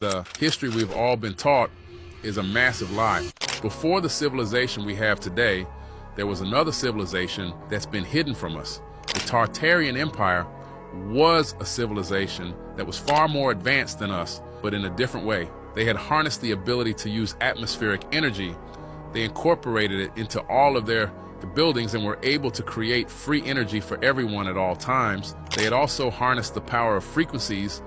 The history we've all been taught is a massive lie. Before the civilization we have today, there was another civilization that's been hidden from us. The Tartarian Empire was a civilization that was far more advanced than us, but in a different way. They had harnessed the ability to use atmospheric energy. They incorporated it into all of the buildings and were able to create free energy for everyone at all times. They had also harnessed the power of frequencies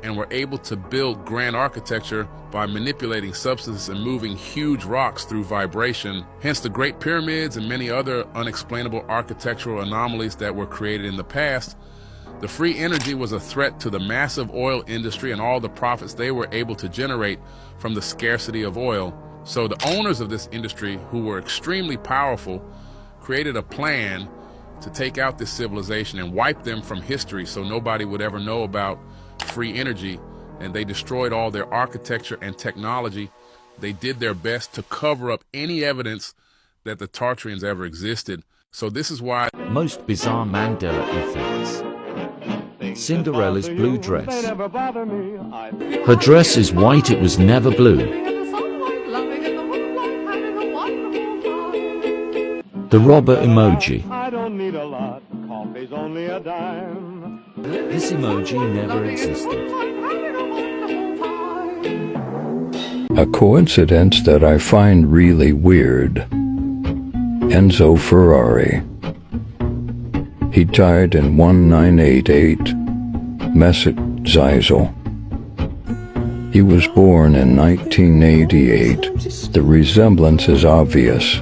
and were able to build grand architecture by manipulating substances and moving huge rocks through vibration. Hence the Great Pyramids and many other unexplainable architectural anomalies that were created in the past. The free energy was a threat to the massive oil industry and all the profits they were able to generate from the scarcity of oil. So the owners of this industry, who were extremely powerful, created a plan to take out this civilization and wipe them from history so nobody would ever know about free energy, and they destroyed all their architecture and technology. They did their best to cover up any evidence that the Tartarians ever existed. So this is why most bizarre Mandela effects. Cinderella's blue dress. Her dress is white, it was never blue. The robber emoji. I don't need a lot, coffee's only a dime. This emoji never existed. A coincidence that I find really weird. Enzo Ferrari. He died in 1988, Mesut Özil. He was born in 1988. The resemblance is obvious.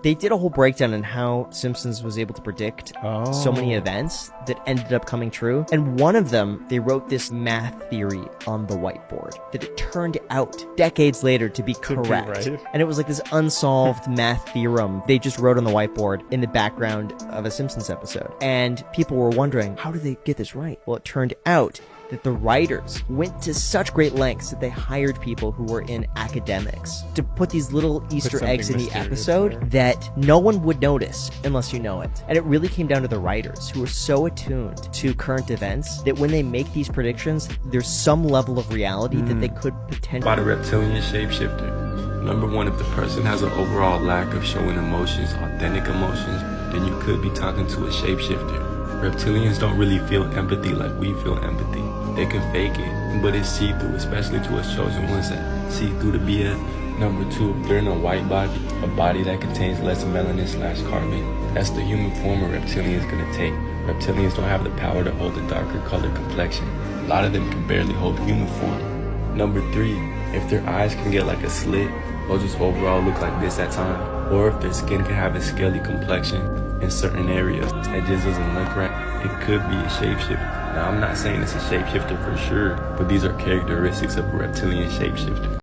They did a whole breakdown on how Simpsons was able to predict so many events that ended up coming true. And one of them, they wrote this math theory on the whiteboard that it turned out decades later to be correct. right. And it was like this unsolved math theorem they just wrote on the whiteboard in the background of a Simpsons episode. And people were wondering, how did they get this right? Well, it turned out that the writers went to such great lengths that they hired people who were in academics to put these little Easter eggs in the episode that no one would notice unless you know it. And it really came down to the writers, who are so attuned to current events that when they make these predictions, there's some level of reality that they could potentially... By the reptilian shapeshifter. Number one, if the person has an overall lack of showing emotions, authentic emotions, then you could be talking to a shapeshifter. Reptilians don't really feel empathy like we feel empathy. They can fake it, but it's see-through, especially to us chosen ones that see through the BS. Number two, if they're in a white body, a body that contains less melanin/carbon, that's the human form a reptilian is going to take. Reptilians don't have the power to hold a darker colored complexion. A lot of them can barely hold human form. Number three, if their eyes can get like a slit, or just overall look like this at times, or if their skin can have a scaly complexion in certain areas that just doesn't look right, it could be a shapeshifter. Now, I'm not saying it's a shapeshifter for sure, but these are characteristics of a reptilian shapeshifter.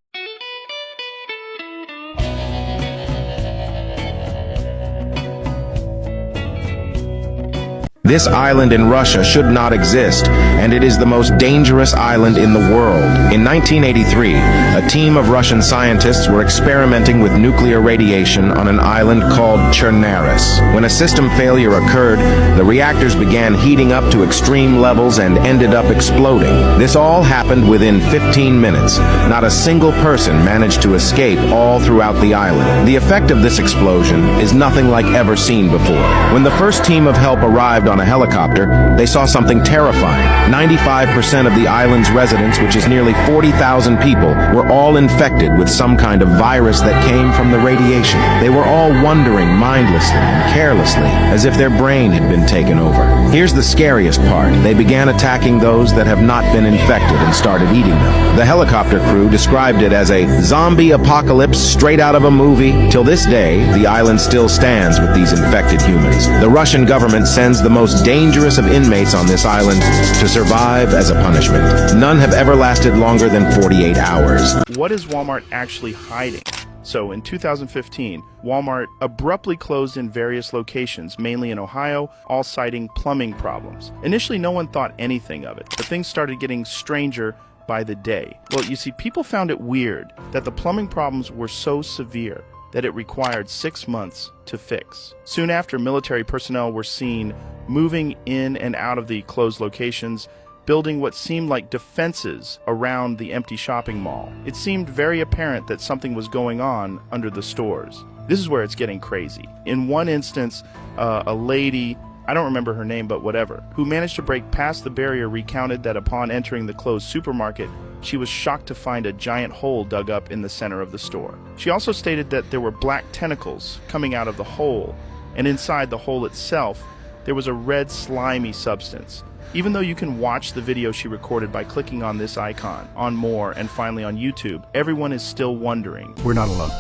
This island in Russia should not exist, and it is the most dangerous island in the world. In 1983, a team of Russian scientists were experimenting with nuclear radiation on an island called Chernaris. When a system failure occurred, the reactors began heating up to extreme levels and ended up exploding. This all happened within 15 minutes. Not a single person managed to escape all throughout the island. The effect of this explosion is nothing like ever seen before. When the first team of help arrived on a helicopter, they saw something terrifying. 95% of the island's residents, which is nearly 40,000 people, were all infected with some kind of virus that came from the radiation. They were all wandering mindlessly and carelessly, as if their brain had been taken over. Here's the scariest part. They began attacking those that have not been infected and started eating them. The helicopter crew described it as a zombie apocalypse straight out of a movie. Till this day, the island still stands with these infected humans. The Russian government sends the most dangerous of inmates on this island to survive as a punishment. None have ever lasted longer than 48 hours. What is Walmart actually hiding? So in 2015, Walmart abruptly closed in various locations, mainly in Ohio, all citing plumbing problems. Initially, no one thought anything of it, but things started getting stranger by the day. Well, you see, people found it weird that the plumbing problems were so severe that it required 6 months to fix. Soon after, military personnel were seen moving in and out of the closed locations, building what seemed like defenses around the empty shopping mall. It seemed very apparent that something was going on under the stores. This is where it's getting crazy. In one instance, a lady, I don't remember her name, but whatever, who managed to break past the barrier recounted that upon entering the closed supermarket, she was shocked to find a giant hole dug up in the center of the store. She also stated that there were black tentacles coming out of the hole, and inside the hole itself, there was a red slimy substance. Even though you can watch the video she recorded by clicking on this icon, on More, and finally on YouTube, everyone is still wondering. We're not alone.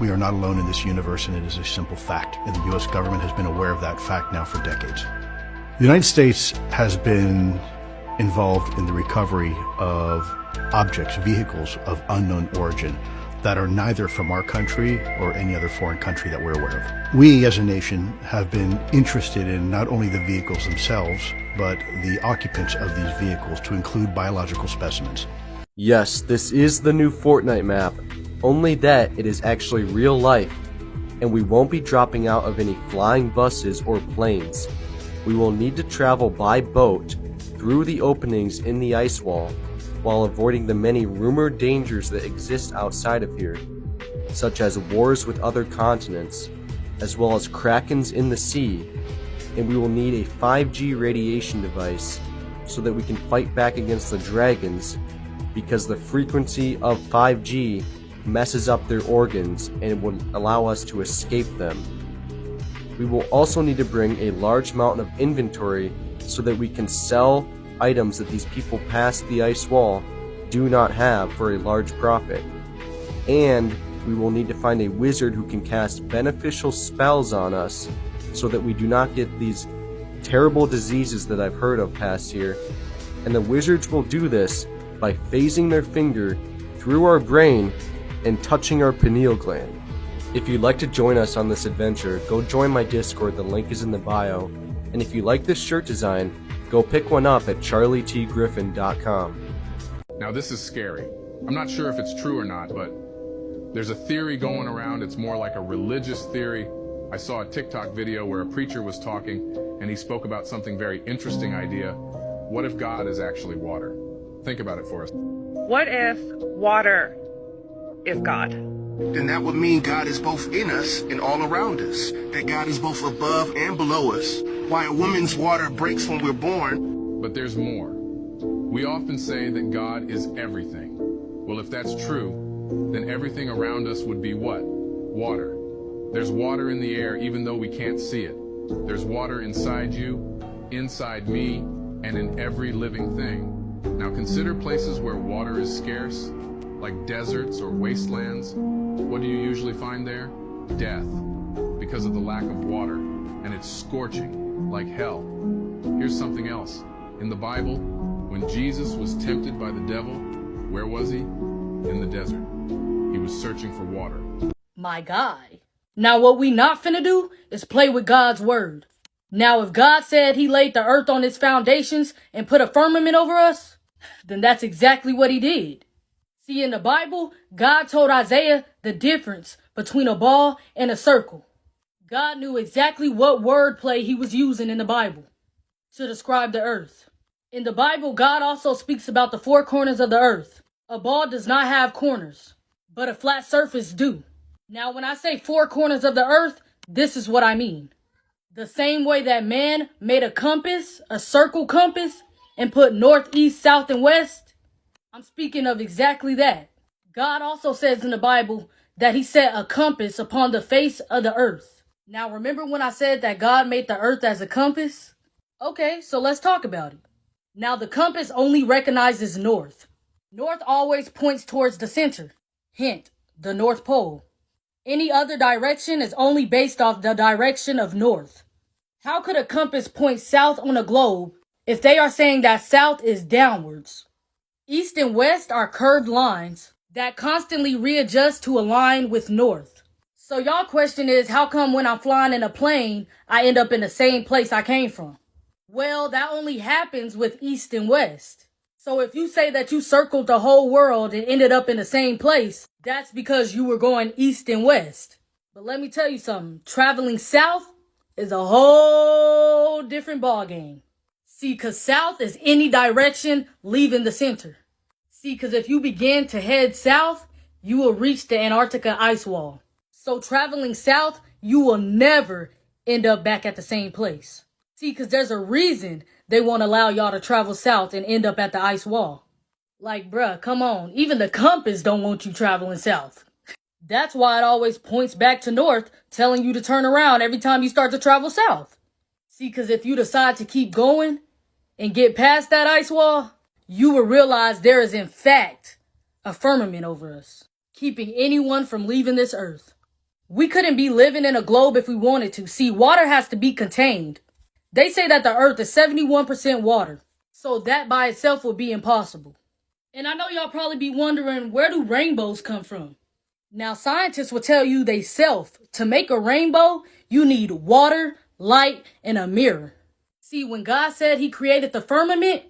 We are not alone in this universe, and it is a simple fact, and the U.S. government has been aware of that fact now for decades. The United States has been involved in the recovery of objects, vehicles of unknown origin that are neither from our country or any other foreign country that we're aware of. We as a nation have been interested in not only the vehicles themselves, but the occupants of these vehicles, to include biological specimens. Yes, this is the new Fortnite map, only that it is actually real life, and we won't be dropping out of any flying buses or planes. We will need to travel by boat through the openings in the ice wall, while avoiding the many rumored dangers that exist outside of here, such as wars with other continents, as well as krakens in the sea, and we will need a 5G radiation device so that we can fight back against the dragons, because the frequency of 5G messes up their organs and it would allow us to escape them. We will also need to bring a large amount of inventory so that we can sell items that these people past the ice wall do not have for a large profit. And we will need to find a wizard who can cast beneficial spells on us so that we do not get these terrible diseases that I've heard of past here. And the wizards will do this by phasing their finger through our brain and touching our pineal gland. If you'd like to join us on this adventure, go join my Discord, the link is in the bio. And if you like this shirt design, go pick one up at charlietgriffin.com. Now this is scary. I'm not sure if it's true or not, but there's a theory going around. It's more like a religious theory. I saw a TikTok video where a preacher was talking and he spoke about something very interesting idea. What if God is actually water? Think about it for us. What if water is God? Then that would mean God is both in us and all around us. That God is both above and below us. Why a woman's water breaks when we're born. But there's more. We often say that God is everything. Well, if that's true, then everything around us would be what? Water. There's water in the air even though we can't see it. There's water inside you, inside me, and in every living thing. Now consider places where water is scarce, like deserts or wastelands. What do you usually find there? Death, because of the lack of water, and it's scorching, like hell. Here's something else. In the Bible, when Jesus was tempted by the devil, where was he? In the desert. He was searching for water. My guy. Now what we not finna do is play with God's word. Now if God said he laid the earth on its foundations and put a firmament over us, then that's exactly what he did. See, in the Bible, God told Isaiah the difference between a ball and a circle. God knew exactly what wordplay he was using in the Bible to describe the earth. In the Bible, God also speaks about the four corners of the earth. A ball does not have corners, but a flat surface do. Now, when I say four corners of the earth, this is what I mean. The same way that man made a compass, a circle compass, and put north, east, south, and west, I'm speaking of exactly that. God also says in the Bible that he set a compass upon the face of the earth. Now, remember when I said that God made the earth as a compass? Okay, so let's talk about it. Now, the compass only recognizes north. North always points towards the center. Hint, the North Pole. Any other direction is only based off the direction of north. How could a compass point south on a globe if they are saying that south is downwards? East and west are curved lines that constantly readjust to align with north. So y'all question is, how come when I'm flying in a plane, I end up in the same place I came from? Well, that only happens with east and west. So if you say that you circled the whole world and ended up in the same place, that's because you were going east and west. But let me tell you something, traveling south is a whole different ballgame. See, See, because south is any direction leaving the center. See, because if you begin to head south, you will reach the Antarctica ice wall. So traveling south, you will never end up back at the same place. See, because there's a reason they won't allow y'all to travel south and end up at the ice wall. Like, bruh, come on. Even the compass don't want you traveling south. That's why it always points back to north, telling you to turn around every time you start to travel south. See, because if you decide to keep going and get past that ice wall, you will realize there is in fact a firmament over us, keeping anyone from leaving this earth. We couldn't be living in a globe if we wanted to. See, water has to be contained. They say that the earth is 71% water, so that by itself would be impossible. And I know y'all probably be wondering, where do rainbows come from? Now, scientists will tell you they self, to make a rainbow, you need water, light, and a mirror. See, when God said he created the firmament,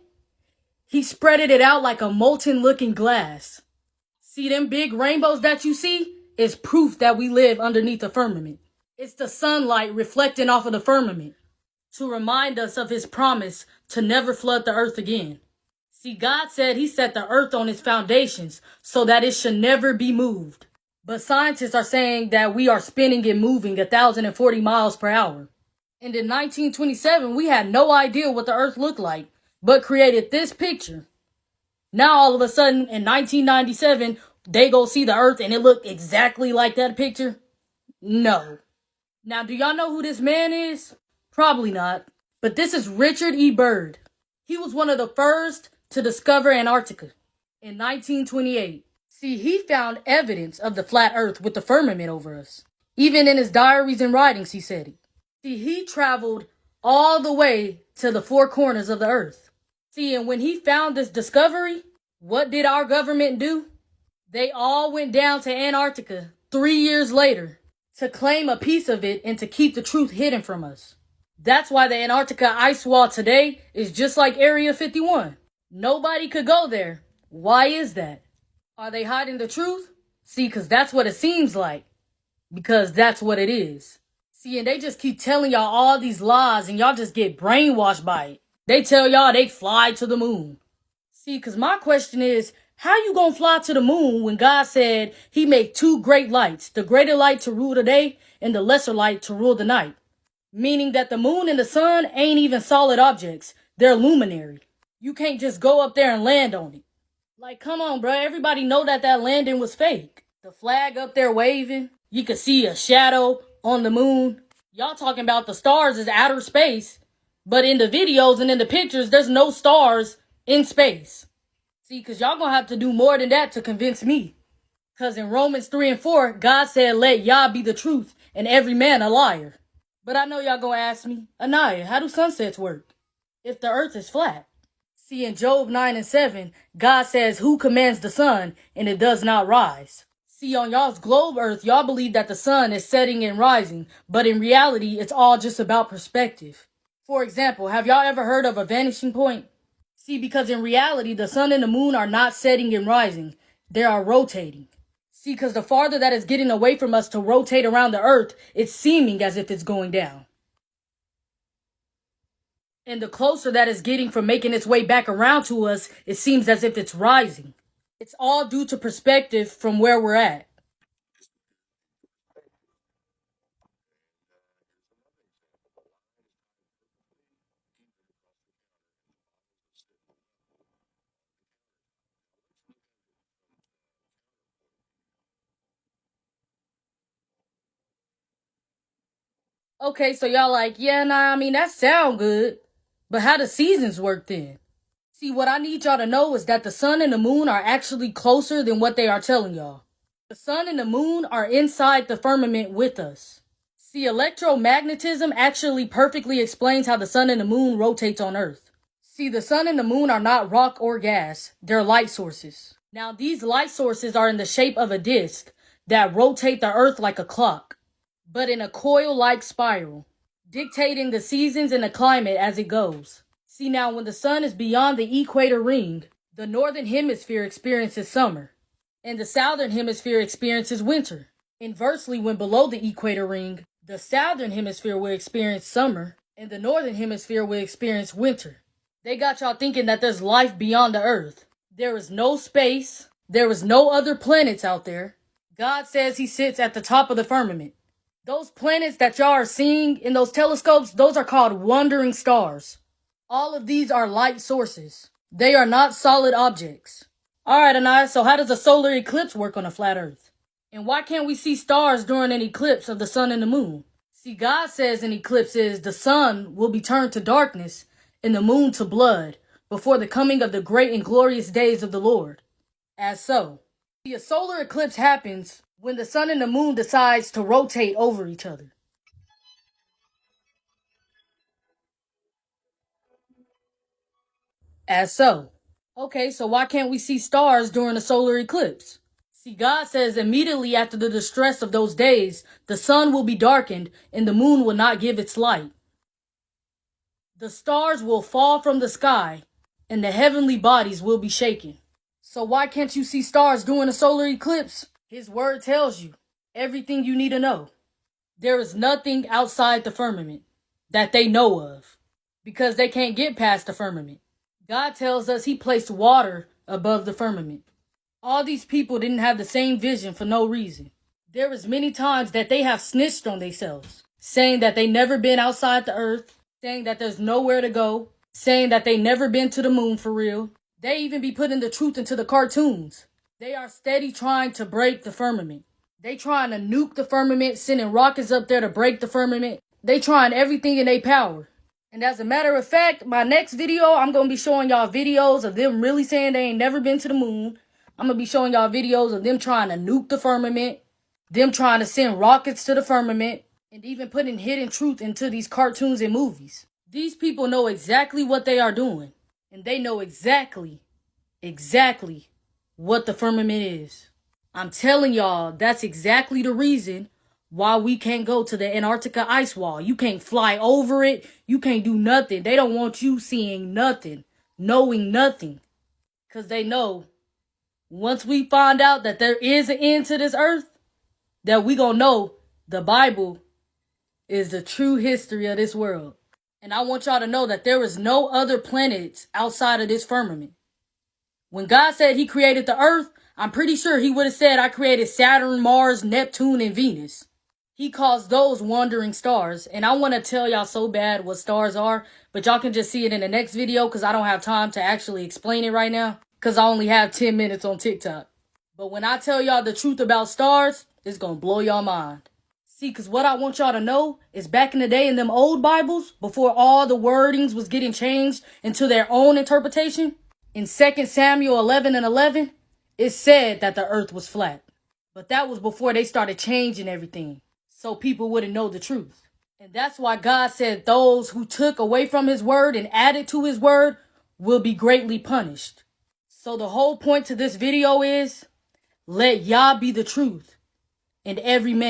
he spreaded it out like a molten looking glass. See, them big rainbows that you see is proof that we live underneath the firmament. It's the sunlight reflecting off of the firmament to remind us of his promise to never flood the earth again. See, God said he set the earth on its foundations so that it should never be moved. But scientists are saying that we are spinning and moving 1,040 miles per hour. And in 1927, we had no idea what the earth looked like, but created this picture. Now, all of a sudden, in 1997, they go see the earth and it looked exactly like that picture? No. Now, do y'all know who this man is? Probably not. But this is Richard E. Byrd. He was one of the first to discover Antarctica in 1928. See, he found evidence of the flat earth with the firmament over us. Even in his diaries and writings, he said it. See, he traveled all the way to the four corners of the earth. See, and when he found this discovery, what did our government do? They all went down to Antarctica 3 years later to claim a piece of it and to keep the truth hidden from us. That's why the Antarctica ice wall today is just like Area 51. Nobody could go there. Why is that? Are they hiding the truth? See, because that's what it seems like. Because that's what it is. See, and they just keep telling y'all all these lies and y'all just get brainwashed by it. They tell y'all they fly to the moon. See, because my question is, how you gonna fly to the moon when God said he made two great lights, the greater light to rule the day and the lesser light to rule the night? Meaning that the moon and the sun ain't even solid objects. They're luminary. You can't just go up there and land on it. Like, come on, bro. Everybody know that landing was fake. The flag up there waving. You could see a shadow on the moon. Y'all talking about the stars is outer space. But in the videos and in the pictures, there's no stars in space. See, because y'all gonna have to do more than that to convince me. Because in Romans 3 and 4, God said, let Yah be the truth and every man a liar. But I know y'all gonna ask me, Anaya, how do sunsets work if the earth is flat? See, in Job 9 and 7, God says, who commands the sun and it does not rise? See, on y'all's globe earth, y'all believe that the sun is setting and rising, but in reality, it's all just about perspective. For example, have y'all ever heard of a vanishing point? See, because in reality, the sun and the moon are not setting and rising. They are rotating. See, because the farther that is getting away from us to rotate around the earth, it's seeming as if it's going down. And the closer that is getting from making its way back around to us, it seems as if it's rising. It's all due to perspective from where we're at. Okay, so y'all like, yeah, nah, I mean, that sound good. But how do seasons work then? See, what I need y'all to know is that the sun and the moon are actually closer than what they are telling y'all. The sun and the moon are inside the firmament with us. See, electromagnetism actually perfectly explains how the sun and the moon rotates on Earth. See, the sun and the moon are not rock or gas. They're light sources. Now, these light sources are in the shape of a disc that rotate the Earth like a clock, but in a coil-like spiral, dictating the seasons and the climate as it goes. See, now when the sun is beyond the equator ring, the northern hemisphere experiences summer, and the southern hemisphere experiences winter. Inversely, when below the equator ring, the southern hemisphere will experience summer, and the northern hemisphere will experience winter. They got y'all thinking that there's life beyond the earth. There is no space. There is no other planets out there. God says he sits at the top of the firmament. Those planets that y'all are seeing in those telescopes, those are called wandering stars. All of these are light sources. They are not solid objects. Alright, Anais, so how does a solar eclipse work on a flat earth? And why can't we see stars during an eclipse of the sun and the moon? See, God says in eclipses the sun will be turned to darkness and the moon to blood before the coming of the great and glorious days of the Lord. As so, see, a solar eclipse happens when the sun and the moon decides to rotate over each other. As so. Okay, so why can't we see stars during a solar eclipse? See, God says immediately after the distress of those days, the sun will be darkened and the moon will not give its light. The stars will fall from the sky and the heavenly bodies will be shaken. So why can't you see stars during a solar eclipse? His word tells you everything you need to know. There is nothing outside the firmament that they know of because they can't get past the firmament. God tells us he placed water above the firmament. All these people didn't have the same vision for no reason. There is many times that they have snitched on themselves, saying that they never been outside the earth, saying that there's nowhere to go, saying that they never been to the moon for real. They even be putting the truth into the cartoons. They are steady trying to break the firmament. They trying to nuke the firmament, sending rockets up there to break the firmament. They trying everything in their power. And as a matter of fact, my next video, I'm going to be showing y'all videos of them really saying they ain't never been to the moon. I'm going to be showing y'all videos of them trying to nuke the firmament, them trying to send rockets to the firmament, and even putting hidden truth into these cartoons and movies. These people know exactly what they are doing, and they know exactly what the firmament is. I'm telling y'all, that's exactly the reason why we can't go to the Antarctica ice wall. You can't fly over it. You can't do nothing. They don't want you seeing nothing, knowing nothing. Because they know once we find out that there is an end to this earth, that we gonna know the Bible is the true history of this world. And I want y'all to know that there is no other planets outside of this firmament. When God said he created the earth, I'm pretty sure he would have said I created Saturn, Mars, Neptune, and Venus. He calls those wandering stars. And I want to tell y'all so bad what stars are, but y'all can just see it in the next video because I don't have time to actually explain it right now because I only have 10 minutes on TikTok. But when I tell y'all the truth about stars, it's going to blow y'all mind. See, because what I want y'all to know is back in the day in them old Bibles, before all the wordings was getting changed into their own interpretation, in 2 Samuel 11:11, it said that the earth was flat. But that was before they started changing everything, so people wouldn't know the truth. And that's why God said those who took away from his word and added to his word will be greatly punished. So the whole point to this video is, let Yah be the truth, and every man